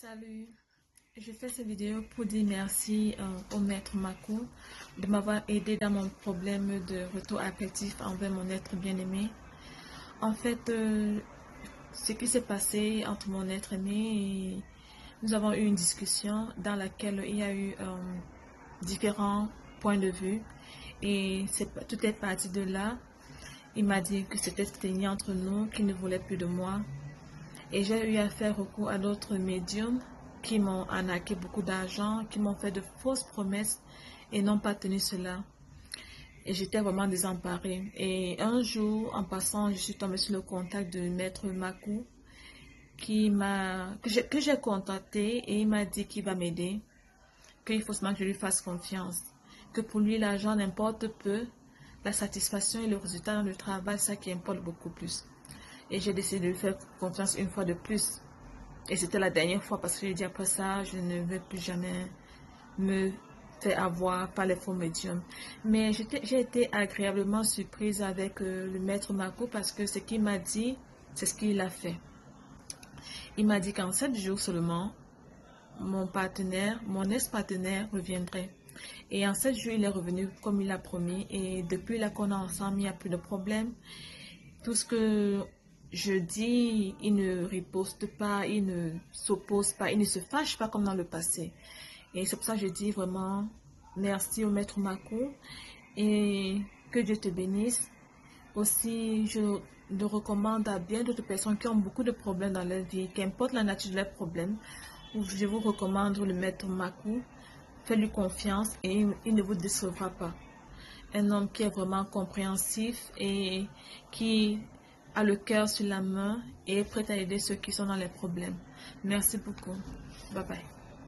Salut, je fais cette vidéo pour dire merci au maître Makou de m'avoir aidé dans mon problème de retour affectif envers mon être bien-aimé. En fait, ce qui s'est passé entre mon être aimé et nous avons eu une discussion dans laquelle il y a eu différents points de vue et tout est parti de là. Il m'a dit que c'était fini entre nous, qu'il ne voulait plus de moi. Et j'ai eu à faire recours à d'autres médiums qui m'ont arnaqué beaucoup d'argent, qui m'ont fait de fausses promesses et n'ont pas tenu cela. Et j'étais vraiment désemparée. Et un jour, en passant, je suis tombée sur le contact de Maître Makou que j'ai contacté et il m'a dit qu'il va m'aider, qu'il faut seulement que je lui fasse confiance, que pour lui l'argent n'importe peu, la satisfaction et le résultat dans le travail, ça qui importe beaucoup plus. Et j'ai décidé de lui faire confiance une fois de plus. Et c'était la dernière fois parce que j'ai dit après ça, je ne veux plus jamais me faire avoir par les faux médiums. Mais j'ai été agréablement surprise avec le maître Makou parce que ce qu'il m'a dit, c'est ce qu'il a fait. Il m'a dit qu'en 7 jours seulement, mon ex-partenaire reviendrait. Et en 7 jours, il est revenu comme il a promis. Et depuis là qu'on est ensemble, il n'y a plus de problème. Tout ce que je dis, il ne riposte pas, il ne s'oppose pas, il ne se fâche pas comme dans le passé. Et c'est pour ça que je dis vraiment merci au maître Makou et que Dieu te bénisse. Aussi, je le recommande à bien d'autres personnes qui ont beaucoup de problèmes dans leur vie, qu'importe la nature de leurs problèmes. Je vous recommande le maître Makou. Faites-lui confiance et il ne vous décevra pas. Un homme qui est vraiment compréhensif et qui a le cœur sur la main et est prêt à aider ceux qui sont dans les problèmes. Merci beaucoup. Bye bye.